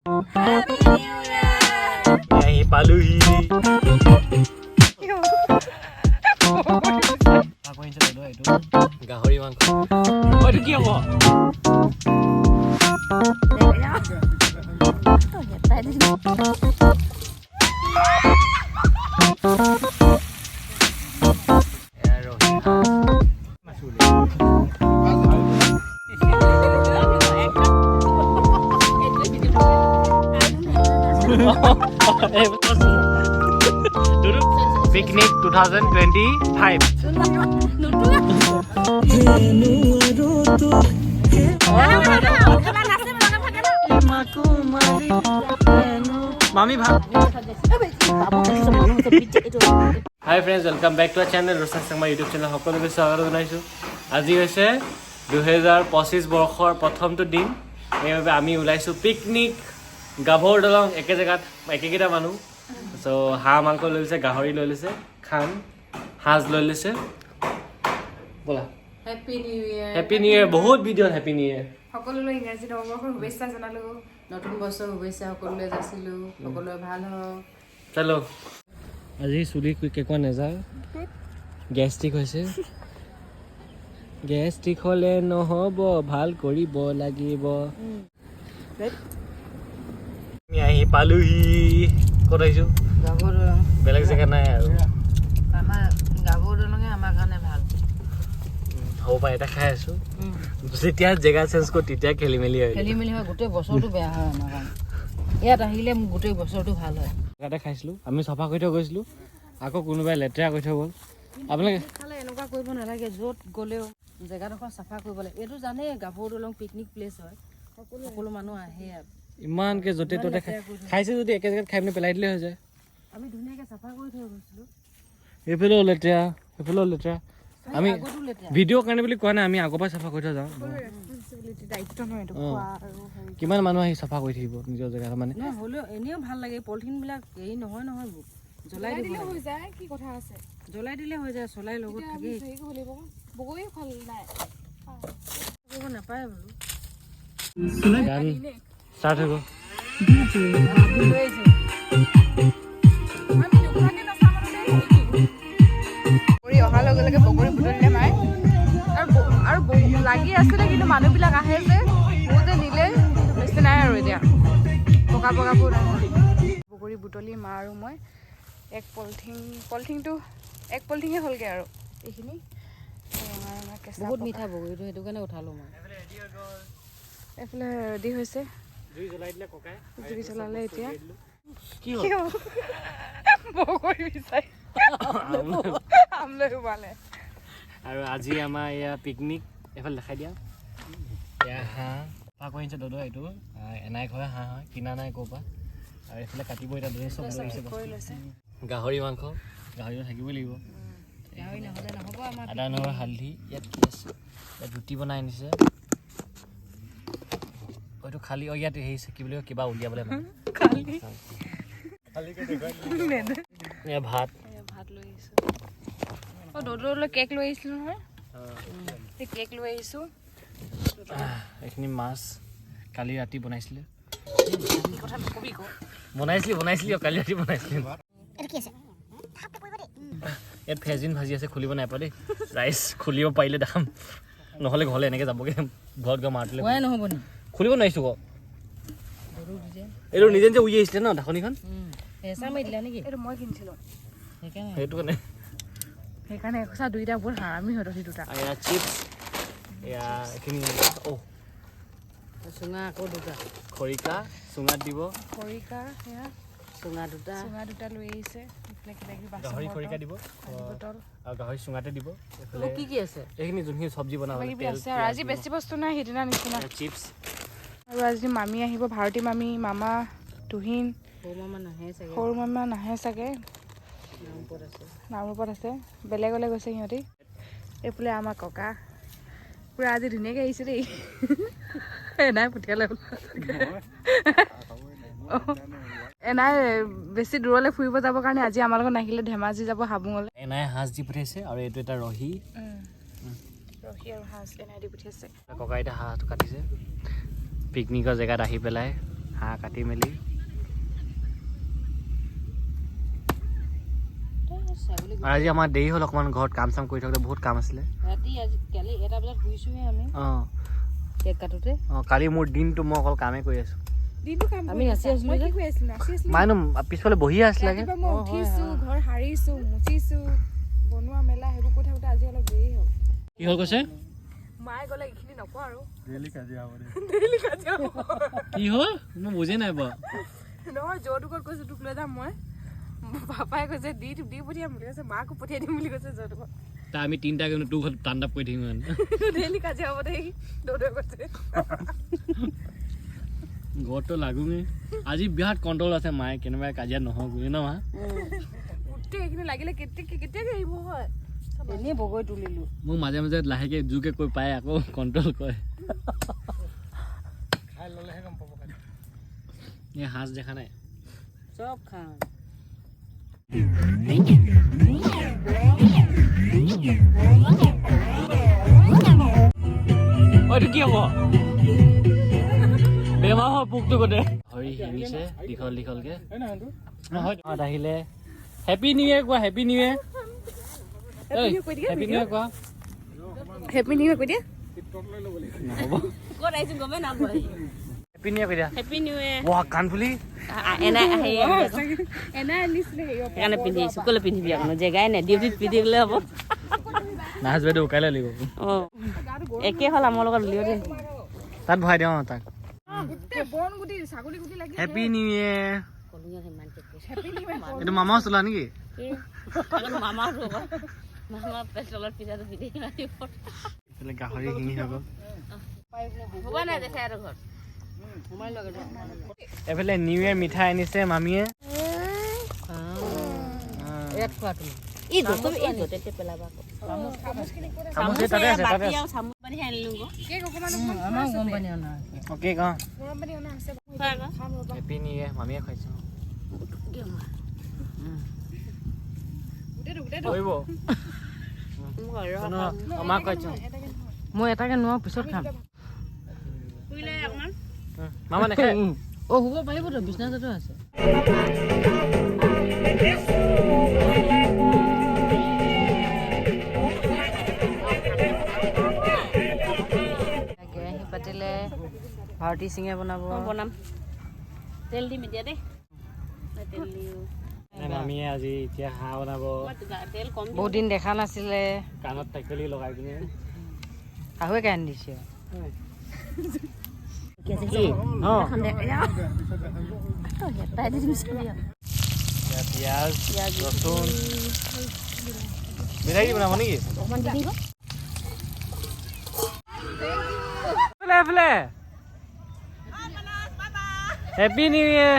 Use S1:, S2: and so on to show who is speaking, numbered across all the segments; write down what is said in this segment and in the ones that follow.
S1: Yay, paluhi. Aku yang coba itu. Gahori mangkok. Oh, itu apa? Ya, Rohi. Masuk. Duduk. Picnic 2025. Mami bhag. Hi friends, welcome back to our channel. Roshan Sangma YouTube channel. সকলোকে স্বাগত জনাইছো। আজি হৈছে 2025 বৰ্ষৰ প্ৰথমটো দিন। এইভাবে আমি ওলাইছো পিকনিক গাভৰ দলং একে জেগাত একেকেইটা মানুহ। সো হাঁহ মাংস লৈ লৈছে, গাহৰি লৈ লৈছে, খান হাঁজ লৈ লৈছে। বলা
S2: হেপী নিউ ইয়াৰ।
S1: হেপী নিউ ইয়াৰ। বহুত ভিডিঅ' হেপী নিউ ইয়াৰ।
S2: সকলোলৈ ইংৰাজী নৱবৰ্ষৰ শুভেচ্ছা জনালো। নতুন বছৰ শুভেচ্ছা সকলোলৈ যাচিলো। সকলোৰে ভাল হওক।
S1: চলো। আজি চুলি কেকুৱা নেযায়, গেষ্ট্ৰিক হৈছে। গেষ্ট্ৰিক হ'লে নহ'ব, ভাল কৰিব লাগিব। আমি আহি পালোহি। ক'ত আহিছো?
S2: গাভৰু দলং।
S1: বেলেগ জেগা নাই আৰু।
S2: আমাৰ গাভৰু দলঙে আমাৰ কাৰণে ভাল।
S1: হ'ব পাৰে, এটা খাই আছো। যেতিয়া জেগা চেঞ্জ কৰো তেতিয়া খেলি মেলি হয়।
S2: খেলি মেলি হয়, গোটেই বছৰটো বেয়া হয় আমাৰ কাৰণে। ইয়াত আহিলে গোটেই বছৰটো ভাল হয়।
S1: জেগাতে খাইছিলো, আমি চফা কৰি থৈ গৈছিলো, আকৌ কোনোবাই লেতেৰা কৰি থৈ গ'ল। আপোনালোকে
S2: খালে এনেকুৱা কৰিব নালাগে, য'ত গ'লেও জেগাডোখৰ চাফা কৰিব লাগে। এইটো জানেই গাভৰু দলং পিকনিক প্লেচ হয়, সকলো মানুহ আহে ইয়াত।
S1: ইমানকে য'তে ত'তে খাইছে যদি একে জেগাত খাই পিনে পেলাই দিলে হৈ যায়।
S2: আমি ধুনীয়াকৈ চাফা কৰি থৈ গৈছিলোঁ।
S1: এইফালেও লেতেৰা, সেইফালেও লেতেৰা। আমি
S2: আগতো লেতেৰা।
S1: ভিডিঅ' কাৰণে বুলি কোৱা নাই, আমি আগৰ পৰাই চাফা কৰি থৈ যাওঁ। কিমান মানুহ আহি চাফা কৰি থাকিব নিজৰ জেগাত মানে।
S2: নহয় হ'লেও এনেও ভাল লাগে, পলিথিনবিলাক হেৰি নহয় জ্বলাই দিলে
S3: হৈ যায়, কি কথা আছে?
S2: জ্বলাই দিলে হৈ যায়, চলাই লগত থাকেই।
S3: বগৰী ফল নাই।
S2: কৰিব নাপায় বোলো।
S1: গান ষ্টাৰ্ট হৈ গ'ল।
S3: বগৰী অহাৰ লগে লগে বগৰী বুটলিলে মায়ে আৰু লাগি আছিলে, কিন্তু মানুহবিলাক আহে যে বহুতে নিলে, বেছি নাই আৰু এতিয়া পকা পকাবোৰ নাই। বগৰী বুটলি মা আৰু মই এক পলিথিনটো এক পলিথিনে হ'লগৈ আৰু এইখিনি ৰঙা ৰঙা কেঁচা
S2: বহুত মিঠা বগৰীটো, সেইটো কাৰণে উঠালোঁ মই।
S3: এইফালে ৰেডি হৈছে।
S1: জুই জ্বলাই দিলে ককাই।
S3: জুই জ্বলালে এতিয়া।
S1: কি হ'ল?
S3: বগৰী বিচাৰি আমলৈ সোমালে।
S1: আৰু আজি আমাৰ এয়া পিকনিক। এইফালে দেখাই দিয়া। এয়া হাঁহ চাফা কৰি আনিছে দদৌ। এইটো এনাই ঘৰে হাঁহ হয়, কিনা নাই ক'ৰ পৰা। আৰু এইফালে কাটিব এতিয়া দদৌ চব
S3: কৰি লৈছে।
S1: গাহৰি মাংস, গাহৰিটো থাকিবই লাগিব।
S2: গাহৰি নহ'লে নহ'ব আমাৰ।
S1: আদা নহৰু হালধি ইয়াত কি আছে, ইয়াত ৰুটি বনাই আনিছে। হয়তো খালি ইয়াত হেৰি কি বুলি কয়, কিবা উলিয়াবলৈ মানে এয়া ভাত
S3: লৈ আহিছোঁ। অঁ দদৌলৈ কেক লৈ আহিছিলোঁ নহয়, সেই কেক লৈ আহিছোঁ।
S1: এইখিনি মাছ কালি ৰাতি বনাইছিলে।
S3: কথা নকবি আকৌ।
S1: বনাইছিলি কালি ৰাতি বনাইছিলি। ইয়াত ফেজিন ভাজি আছে, খুলিব নাই পোৱা দেই। ৰাইচ খুলিব পাৰিলে দেখাম, নহ'লে ঘৰলৈ এনেকৈ যাবগৈ। ঘৰত গৈ মাৰটোলৈ
S2: খোৱাই নহ'ব নি?
S1: খুলিব নোৱাৰিছোঁ আকৌ। এইটো নিজে নিজে উৰি আহিছিলে ন ঢাকনিখন।
S2: হেঁচা মাৰি দিলা নেকি?
S3: এইটো মই কিনিছিলোঁ,
S2: সেইকাৰণে
S1: সেইটো কাৰণে।
S3: সেইকাৰণে সঁচা দুইটা বহুত হাৰামি হয় তহঁতি দুটা।
S1: এয়া চিপছ, এয়া এইখিনি
S2: চুঙা আকৌ দুটা।
S1: খৰিকা চুঙাত দিব।
S3: খৰিকা সেয়া
S2: চুঙা দুটা
S3: লৈ আহিছে। এইফালে কিবা কিবি
S1: গাহৰি খৰিকা দিব
S3: বটল
S1: আৰু গাহৰি চুঙাতে দিব। এইফালে
S2: কি কি আছে?
S1: এইখিনি যোনখিনি চব্জি
S3: কিবা
S1: বনাবলৈ
S3: কিবি আছে আৰু আজি বেছি বস্তু নাই, সিদিনা নিচিনা।
S1: চিপছ
S3: আৰু আজি মামী আহিব, ভাৰতী মামী, মামা, তুহিন।
S2: সৰু মামা নাহে চাগে,
S3: সৰু মামা নাহে চাগে, নামৰূপত আছে, বেলেগলৈ গৈছে সিহঁতি। এইফালে আমাৰ ককা পূৰা আজি ধুনীয়াকৈ আহিছে দেই। এনাই পঠিয়ালে এনাই বেছি দূৰলৈ ফুৰিব যাবৰ কাৰণে আজি আমাৰ লগত নাহিলে, ধেমাজি যাব হাবুঙলৈ।
S1: এনাই সাজ দি পঠিয়াইছে আৰু এইটো এটা ৰহি
S3: আৰু সাজ এনাই দি পঠিয়াইছে।
S1: ককা এতিয়া হাঁহটো কাটিছে পিকনিকৰ জেগাত আহি পেলাই হাঁহ কাটি মেলি আৰু আজি আমাৰ দেৰি হ'ল অকণমান ঘৰত কাম চাম কৰি থাকোঁতে বহুত কাম আছিলে
S2: ৰাতি আজি কালি 1টা বজাত শুইছোহে আমি
S1: অঁ
S2: কেক কাটোতে
S1: অঁ কালি মোৰ দিনটো মই অকল কামেই কৰি আছোঁ
S3: দিনটো কাম
S2: আমি নাচি আছিলোঁ যে
S3: নাচি আছিলোঁ
S1: মাইনো পিছফালে বহিয়ে আছিলে
S3: ৰাতিপুৱা মই উঠিছোঁ ঘৰ সাৰিছোঁ মুচিছোঁ বনোৱা মেলা সেইবোৰ কৰি থাকোঁতে আজি অলপ দেৰি হ'ল
S1: কি হ'ল কৈছে
S3: মায়ে গ'লে এইখিনি নকওঁ আৰু
S1: ডেইলি কাজিয়া হ'ব
S3: ডেইলি কাজিয়া হ'ব।
S1: কি হ'ল মই বুজি নাই পোৱা
S3: নহয় যৌতুকত কৈছোঁ তোক লৈ যাম মই পাপাই কৈছে দি পঠিয়াম বুলি কৈছে মাকো পঠিয়াই দিম বুলি কৈছে যৌতুকত
S1: তা আমি তিনিটা কিন্তু তোৰ ঘৰত তাণ্ডৱ কৰি থাকিম
S3: ডেইলি কাজিয়া হ'ব দেই দৌৰে কৈছে
S1: ঘৰতো লাগোঙে আজি বিৰাট কণ্ট্ৰল আছে মায়ে কেনেবাকৈ কাজিয়া নহওক ন মা
S3: গোটেই এইখিনি লাগিলে কেতিয়াকে আহিব হয়
S2: এনেই বগৈ তুলিলোঁ
S1: মোক মাজে মাজে লাহেকৈ জোৰকৈ কৈ পায় আকৌ কণ্ট্ৰল কৰে খাই ল'লেহে গম পাব এই সাজ দেখা নাই
S2: চব খাওঁ
S1: এইটো কি হ'ব বেমাৰ হয় পোকটো গোটেই হৰি শিঙিছে দীঘল দীঘলকৈ আহিলে হেপী নিউ ইয়েৰ কোৱা happy new year happy new year কোৱা
S3: হেপী নিউ ইয়েৰ কৈ দিয়া
S1: নহ'ব
S2: ক'ত আহিছোঁ গমেই নাপায়
S1: হেপী নিউ ইয়েৰ কৈ দিয়া
S2: হেপী নিউ ইয়েৰ
S1: ৱাহ কাণফুলি
S2: এনাই
S3: এনাই আনিছিলে
S2: সেইকাৰণে পিন্ধি আহিছোঁ ক'লৈ পিন্ধিবি আকৌ জেগাই নাই ডিউটিত পিন্ধিবলৈ হ'ব
S1: নাচ বাইদেউ কাইলৈ লাগিব
S2: অঁ একে হ'ল আমাৰ লগত উলিয়াই দেই
S1: তাত ভৰাই দিওঁ তাক
S3: গোটেই বন গুটি ছাগলী গুটি লাগি
S1: happy new year
S3: happy new year
S1: এইটো মামাও চোলা নেকি
S2: মামাটো আকৌ মামা পেট্ৰলৰ পিঠাটো পিন্ধি আহিব
S1: এইফালে গাহৰি শিঙি হৈ গ'ল
S2: হ'ব নাই দেখাই আৰু ঘৰত সোমাই লগে
S1: এইফালে নিউ ইয়েৰ মিঠাই আনিছে মামীয়ে
S2: ইয়াত খোৱা তুমি এই য'তে পেলাবা
S1: চামুচ তাতে আছে তাতে আছে
S2: চামুচ পানী আনিলোঁ
S3: কেক অকণমান
S2: আমাৰ গম পানী অনা
S1: অ'কে ক
S3: গৰম পানী অনা আছে খাম ৰ'বা
S1: হেপী নিউ ইয়েৰ মামীয়ে খুৱাইছোঁ কৰিব আমাক খুৱাইছোঁ
S2: মই এটাকে নোৱাৰো পিছত খাম
S1: মামা নাখায়
S2: অ' শুব পাৰিবতো বিচনাতে আছে কেৰাহী পাতিলে ভাৰতী সিঙে বনাব বনাম তেল দিম এতিয়া দেই তেল দিওঁ
S1: মামীয়ে আজি এতিয়া হাঁহ বনাব
S2: তেল কম বহুত দিন দেখা নাছিলে
S1: কাণত টেকেলি লগাই পিনে
S2: শাহুৱে কান দিছে
S1: পিঁয়াজ ৰচুন মিলাই দি বনাব নেকি হেপী নিউ ইয়েৰ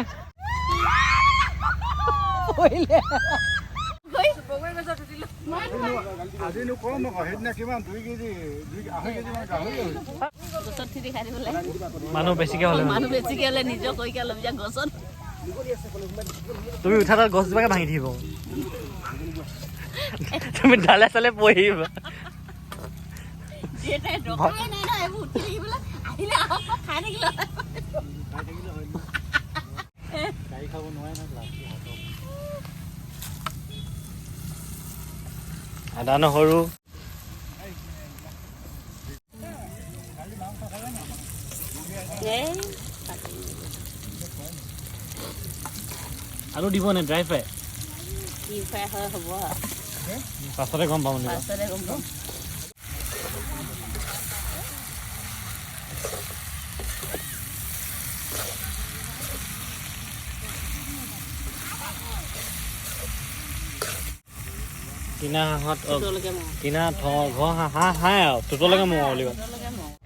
S1: মানুহ বেছিকে হ'লে
S2: নিজৰ কৈ গছত
S1: তুমি উঠা তাত গছজোপাকে ভাঙি থাকিব তুমি ডালে চালে পঢ়িব আদা নহৰু আলু দিব নে ড্ৰাই ফ্ৰাই
S2: কি ফ্ৰাই হয় হ'ব
S1: পাছতে গম পাম
S2: পাছতে গম পাম
S1: কিনা হাঁহত কিনা ঘৰ হাঁহ আৰু টোটলৈকে মৰা বুলি কয়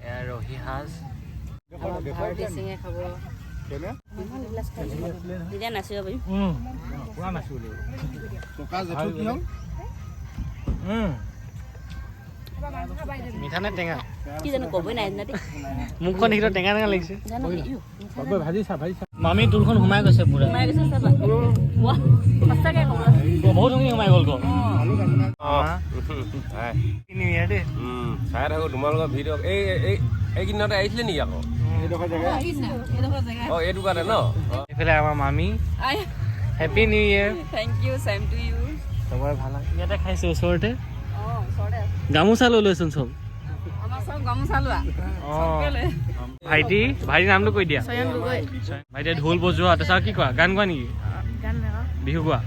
S1: এয়া ৰহি সাজ
S2: ভাৰতী সিঙে খাব তেতিয়া নাচিব পাৰিম
S1: মিঠা নে টেঙা
S2: কি জানো ক'বই নাই
S1: মুখখন দেখিলে টেঙা টেঙা লাগিছে
S2: জানো
S1: মামী তোৰখন সোমাই গৈছে পুৰা
S2: সঁচাকে ক'ব
S1: বহুতখিনি সোমাই গ'ল গৈ
S4: চাই থাকো তোমালোকৰ ভিডিঅ' এইকেইদিনতে আহিছিলে নেকি আকৌ অঁ এইটো কাৰণে ন
S1: এইফালে আমাৰ মামী happy new year
S3: thank you same to you
S1: চবৰে ভাল ইয়াতে খাইছোঁ ওচৰতে গামোচা লৈ লৈচোন চব
S3: আমাৰ চব গামোচা লোৱা
S1: অঁ ভাইটি নামটো কৈ দিয়া ভাইটিয়ে ঢোল বজোৱা তাৰপিছত কি কোৱা গান গোৱা নেকি বিহু গোৱা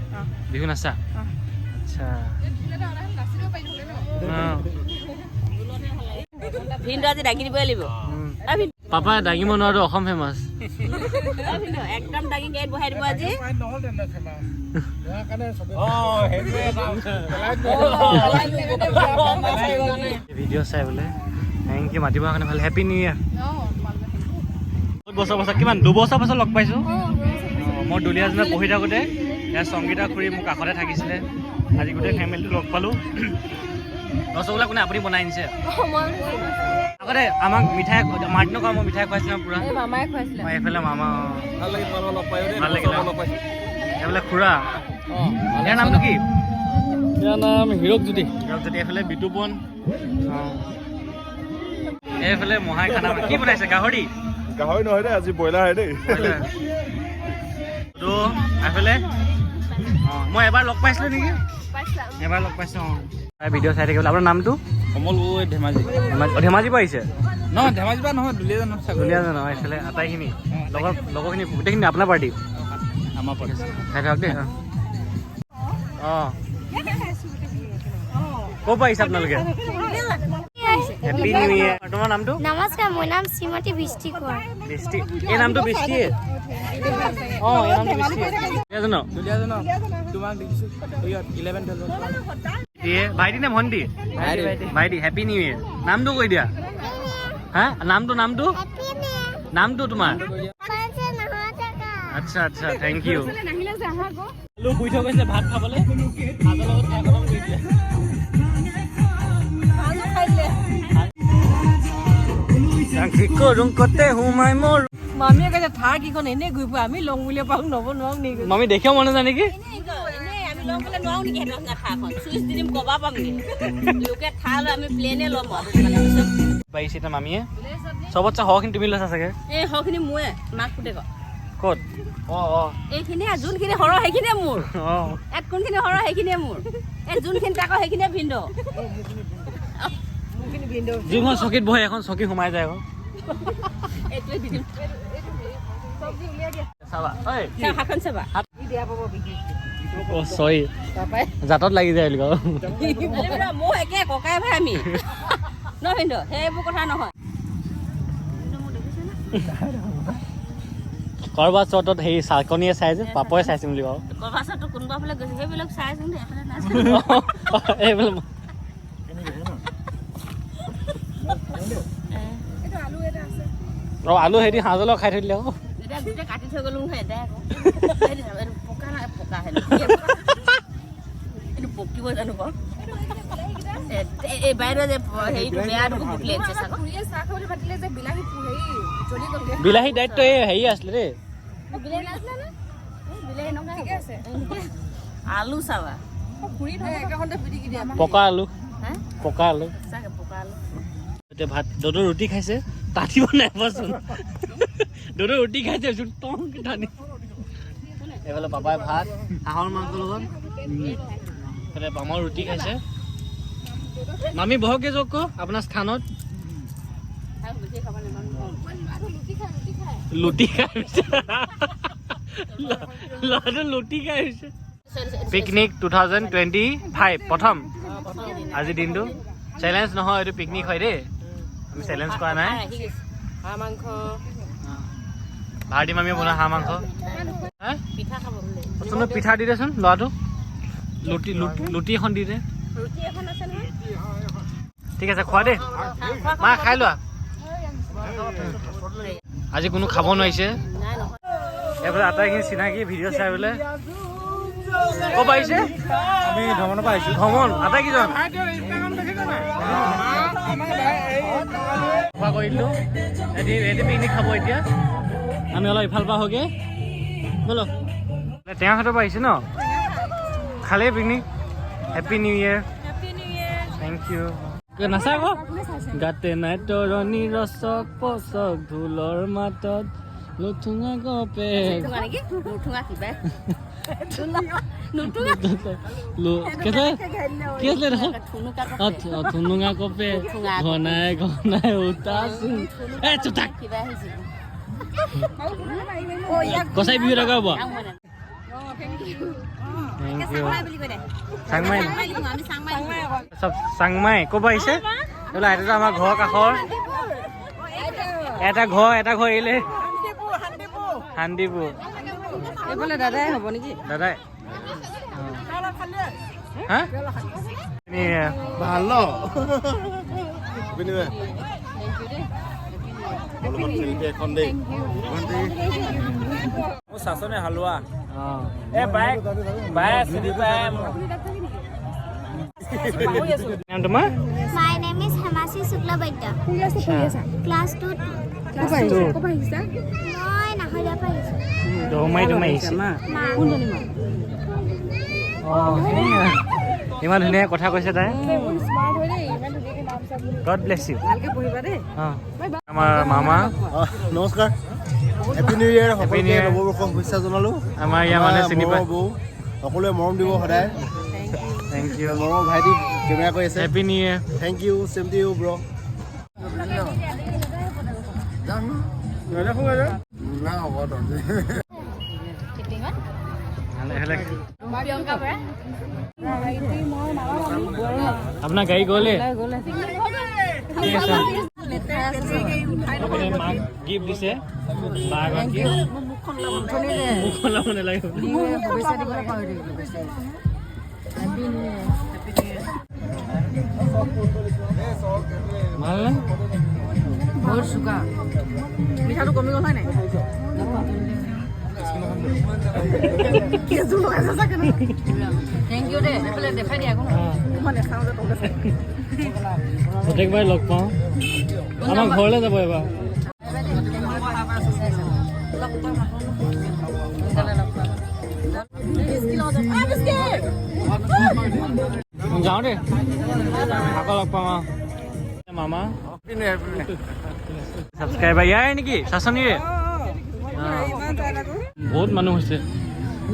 S1: বিহু নাচা আচ্ছা
S3: ভিনটো আজি দাগি দিবই লাগিব
S1: পাপাই দাঙিব নোৱাৰো অসম ফেমাছ
S3: একদম দাগি গেট বহাই দিব আজি
S1: ভিডিঅ' চাই বোলে থেংক ইউ মাতিবৰ কাৰণে ভাল হেপী নিউ ইয়েৰ বছৰ কিমান 2 বছৰ পাছত লগ পাইছোঁ মই দুলীয়াজনে পঢ়ি থাকোঁতে ইয়াৰ সংগীতা খুৰী মোৰ কাষতে থাকিছিলে আজি গোটেই ফেমিলিটো লগ পালোঁ ৰসগোল্লা কোনে আপুনি বনাই আনিছে আগতে আমাক মিঠাই মাৰ্টিনক মই মিঠাই খুৱাইছিলোঁ পুৰা
S2: মামাই খুৱাইছিলে
S1: এইফালে মামা
S4: ভাল লাগিল তোমালোকক লগ পাই
S1: ভাল লাগিলে এইফালে খুৰা ইয়াৰ নামটো কি
S4: ইয়াৰ নাম হীৰকজ্যোতি
S1: এইফালে বিতুপন এইফালে মহাই খানা কি বনাইছে গাহৰি
S4: নহয় দেই আজি ব্ৰইলাৰ হয় দেই
S1: এইফালে মই এবাৰ লগ পাইছিলোঁ নেকি এবাৰ লগ পাইছোঁ ভিডিঅ' চাই থাকিবলৈ আপোনাৰ নামটো
S4: কমল গগৈ ধেমাজি
S1: ধেমাজিৰ পৰা আহিছে
S4: নহয় ধেমাজিৰ পৰা নহয়
S1: দুলীয়াজানৰ এইফালে আটাইখিনি লগৰখিনি গোটেইখিনি আপোনাৰ পাৰ্টি
S4: আমাৰ পৰা
S1: খাই থাকক দেই অঁ ক'ৰ পৰা আহিছে আপোনালোকে হেপী নিউ ইয়েৰ তোমাৰ নামটো
S5: নমস্কাৰ মোৰ নাম শ্ৰীমতী বৃষ্টি কোঁৱৰ
S1: বৃষ্টি এই নামটো বৃষ্টিয়ে অঁ এই নামটো বৃষ্টিয়ে দুলীয়াজানৰ
S4: তোমাক দেখিছোঁ 11-12
S1: ভাইটি নে ভণ্টি ভাইটি হেপী নিউ ইয়েৰ নামটো কৈ দিয়া হা নামটো তোমাৰ আচ্ছা আচ্ছা থেংক ইউ শুই থৈ গৈছে ভাত খাবলৈ ভাতৰ লগত খাই খতম কৰি দিলে
S2: মামীয়ে কৈছে থাৰ কিখন এনেই ঘূৰি ফুৰা আমি লওঁ বুলিয়ে পাওঁ নব নোৱাৰো নেকি
S1: মামী দেখিও মনে যায় নেকি পাৰিছে এতিয়া মামীয়ে চবতছে সৰহখিনি তুমি লৈছা চাগে
S3: এই সৰহখিনি মোৰে মাক পুতেক
S1: ক'ত অঁ
S3: এইখিনি যোনখিনি সৰহ সেইখিনিয়ে মোৰ
S1: অঁ
S3: ইয়াত কোনখিনি সৰহ সেইখিনিয়ে মোৰ এই যোনখিনি তাকৰ সেইখিনিয়ে ভিন্দ
S1: যিখন চকীত বহে এখন চকী সোমাই যায় আকৌ
S3: এইটোৱে দি দিম
S1: চাবা ঐ
S3: হাতখন চাবা
S1: অ' চৰি জাতত লাগি যায় বুলি
S3: মোৰ একে ককাই ভাই আমি ন ভিন্দ সেইবোৰ কথা নহয়
S1: কৰবাত চটত হেৰি চাকনিয়ে চাই যে পাপয়ে চাইছে বুলি কওঁ
S3: কৰবাত চটত কোনোবা ফালে গৈছে সেইবিলাক চাইছো
S1: এইবিলাক অঁ আলু হেৰি সাজলৈ খাই থৈ দিলে আকৌ
S3: এতিয়া গোটেই কাটি থৈ গ'লো নহয় এটাই আকৌ পকা নাই পকা এইটো পকিব জানো বাৰু এই বাইদেউ যে হেৰিটো বেয়াটো ফুটিলে
S1: বিলাহী দায়িত্ব এই হেৰি আছিলে দেই
S3: আলু চাবা
S1: পকা আলু
S3: পকা আলু
S1: এতিয়া ভাত দদৰ ৰুটি খাইছে তাঁতিব নাই বচোন দদৰ ৰুটি খাইছে টংকে টানি এইফালে পাপাই ভাত হাঁহৰ মাংস লগত এইফালে পামৰ ৰুটি খাইছে মামী বহকে যাওক আপোনাৰ স্থানত লুটি খাই ল'ৰাটো লুটি খাই হৈছে পিকনিক 2025 প্ৰথম আজি দিনটো চেলেঞ্জ নহয় এইটো পিকনিক হয় দেই আমি চেলেঞ্জ কৰা নাই
S2: হাঁহ মাংস
S1: ভাৰতী মামীয়ে বনোৱা হাঁহ মাংস
S3: পিঠা খাব
S1: পিঠা দি দেচোন ল'ৰাটো লুটি এখন দি দে
S3: ৰুটি এখন আছে নহয়
S1: ঠিক আছে খোৱা দেই মা খাই লোৱা আজি কোনো খাব নোৱাৰিছে এইফালে আটাইখিনি চিনাকি ভিডিঅ' চাই বোলে ক'ৰ পৰা আহিছে
S4: আমি ভ্ৰমণৰ পৰা আহিছোঁ
S1: ভ্ৰমণ আটাইকেইজন খোৱা কৰি দিলোঁ এটি পিকনিক খাব এতিয়া আমি অলপ ইফাল পৰা হওঁগৈ ব'লো টেঙাখাটৰ পৰা আহিছে ন খালে picnic happy new year thank you নাচা আকৌ গাতে নাই তৰণি ৰচক পচক ঢোলৰ মাতত লুঠুঙা গপে কি আছিলে দেখোন ধুনুঙা কপে ঘনাই ঘনাই উতাচোন চুপ থাক কচাই বিহু এটা গাব থেংক ইউ চাংমাই চব চাংমাই ক'ব আহিছে বোলে এইটোতো আমাৰ ঘৰৰ কাষৰ এটা ঘৰ এৰিলে শান্তিপুৰ
S2: এইফালে দাদাই হ'ব নেকি
S1: দাদাই হা
S6: ভাল ন এখন দেই
S1: শাসনে হালোৱা এ বাই চিনি পাই নাম তোমাৰ
S5: My name is Hemasi Suklabaitya. Class 2. মই নাহৰীয়া পৰা আহিছোঁ।
S1: দমাই আহিছে ইমান ধুনীয়া কথা কৈছে তাই গড ব্লেছ ইউ আমাৰ মামা
S6: নমস্কাৰ হেপী নিউ ইয়েৰ সকলোকে নৱবৰ্ষৰ শুভেচ্ছা জনালোঁ
S1: আমাৰ ইয়াৰ মানুহে চিনি পায়
S6: বৌ সকলোৱে মৰম দিব সদায়
S1: থেংক ইউ
S6: মৰমৰ ভাইটি কেমেৰা কৰি আছে
S1: happy new year
S6: thank you same to you bro
S1: আপোনাৰ গাড়ী গ'লে ঠিক আছে মাক গিফ্ট দিছে মুখখন ল'ব নালাগে ভাল নে
S2: বহুত চোকা মিঠাটো কমি গ'ল হয় নাই থেংক ইউ দে এইফালে দেখাই দিয়া আকৌ মই দেখাওঁ যে তোক
S1: প্ৰত্যেকবাৰে লগ পাওঁ আমাৰ ঘৰলৈ যাব এবাৰ যাওঁ দেই আকৌ লগ পাম মামা ছাবস্ক্ৰাইবাৰ ইয়াৰে নেকি চাচনিৰে বহুত মানুহ হৈছে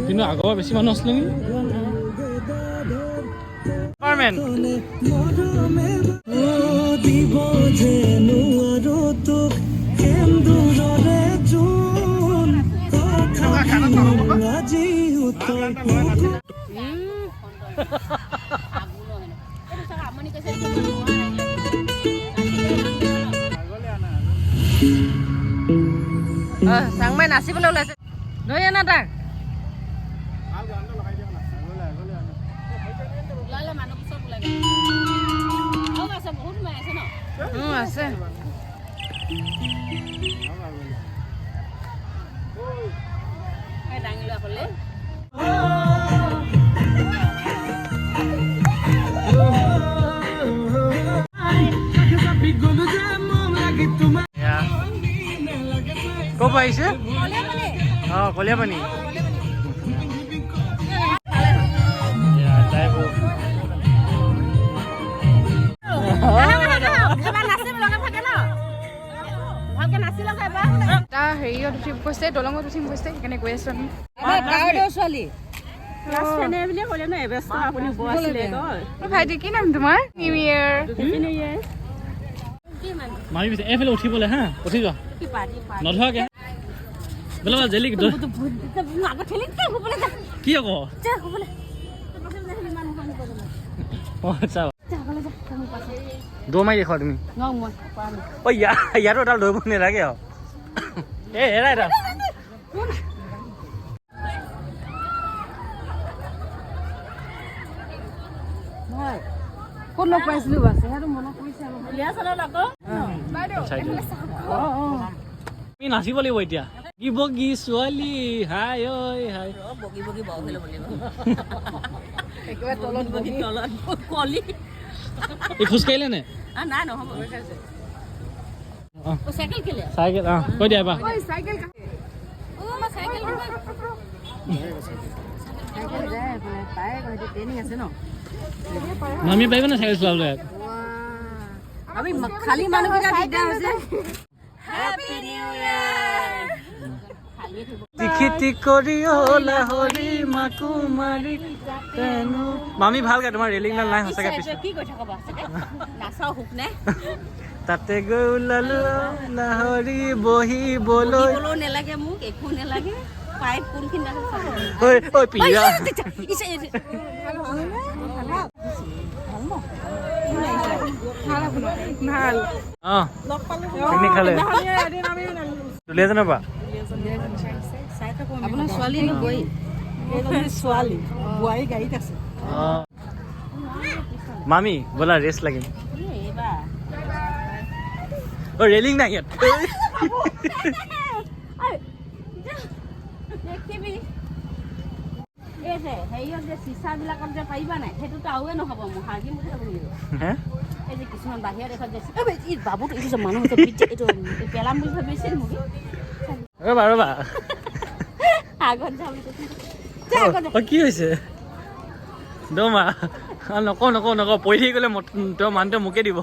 S1: কিন্তু আগৰ বেছি মানুহ আছিলে নেকি
S2: চাংমাই নাচিবলৈ ওলাইছে লৈ আনা তাক আছে
S1: ক'ৰ পৰা আহিছে অঁ কলীয়াপানী
S3: তাৰ হেৰিয়ত উঠিব কৈছে দলঙত উঠিম কৈছে সেইকাৰণে গৈ আছো আমি ভাইটি কি নাম তোমাৰ নিউ ইয়েৰ
S1: মাৰি পিছে এইফালে উঠিবলৈ হা উঠি যোৱা নধৰাকে বোলে জেলি কি আকৌ দৌ মাৰি দেখুৱা তুমি অ ইয়াতো এডাল দৌৰিব নালাগে আৰু এই এৰা এডাল
S2: ক'ত লগ পাইছিলো বাছে সেইটো মনত পৰিছে
S1: তুমি নাচিব লাগিব এতিয়া কি বগী ছোৱালী হাই ঐ হাই এই খোজকাঢ়িলে নে চাইকেল অঁ কৈ দিয়া এবাৰ
S2: চাইকেল যায় পাৰে সেইটো ট্ৰেইনিং আছে ন
S1: মামি পাৰিব না চাইকেল চলাবলৈ
S2: আমি খালি মানুহকেইটা দিগদাৰ হৈছে হেপী নিউ ইয়াৰ
S1: চিঠিটি কৰি ওলা হৰি মাকো মাৰি তেনো মামি ভালকে তোমাৰ ৰেলিংডাল নাই সঁচাকে পিছত
S2: কি কৈ থাকা নাচাও হুক নে
S1: তাতে গৈ ওলালো লাহৰি বহিবলৈ
S2: নেলাগে মোক একো নেলাগে পাইপ কোনখিনি
S1: ঐ ঐ পিয়া
S3: ভাল
S1: অ পিকনিক খালে দুলীয়াজনৰ পৰা
S2: আপোনাৰ ছোৱালী নে বৈ
S3: ছোৱালী বোৱাৰী গাড়ীত আছে
S1: অ মামি ব'লা ৰেষ্ট লাগিম অ ৰেলিং নাই ইয়াত
S2: হেৰিয়ত যে চিচাবিলাকত যে পাৰিবা নাই সেইটোতো আৰুৱে নহ'ব মোৰ হাগি মুখি যাব লাগিব
S1: হে
S2: এই যে কিছুমান বাহিৰৰ দেশত যে ই বাবুটো এইটো মানুহ এইটো পেলাম বুলি ভাবিছিল মোক
S1: ৰ'বা ৰ'বা
S2: আগত যাম
S1: অ কি হৈছে দমা নকওঁ পৰি থাকি গ'লে তেওঁ মানুহটোৱে মোকে দিব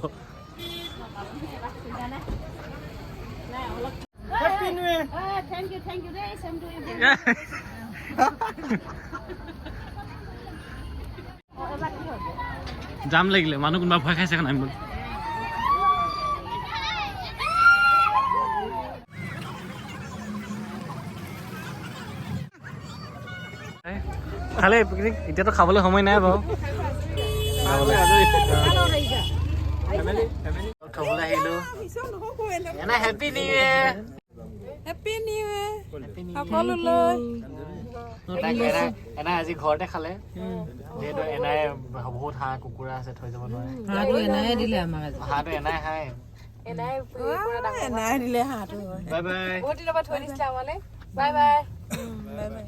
S2: থেংক ইউ দেই চেম টু ইউ
S1: জাম লাগিলে মানুহ কোনোবা ভয় খাইছে নাই মোক খালে পিকনিক এতিয়াতো খাবলৈ সময় নাই বাৰু খাবলৈ আহিলো এনা happy new year
S3: happy new year সকলোলৈ
S1: এনাই আজি ঘৰতে খালে যিহেতু এনাই বহুত হাঁহ কুকুৰা আছে থৈ যাব নোৱাৰে
S2: হাঁহটো এনায়ে দিলে আমাক আজি
S1: হাঁহটো এনাই খায়
S3: নাই দিলে হাঁহটো
S1: বাই বাই
S3: বহুত দিনৰ পৰা থৈ দিছিলে আমালৈ বাই বাই বাই বাই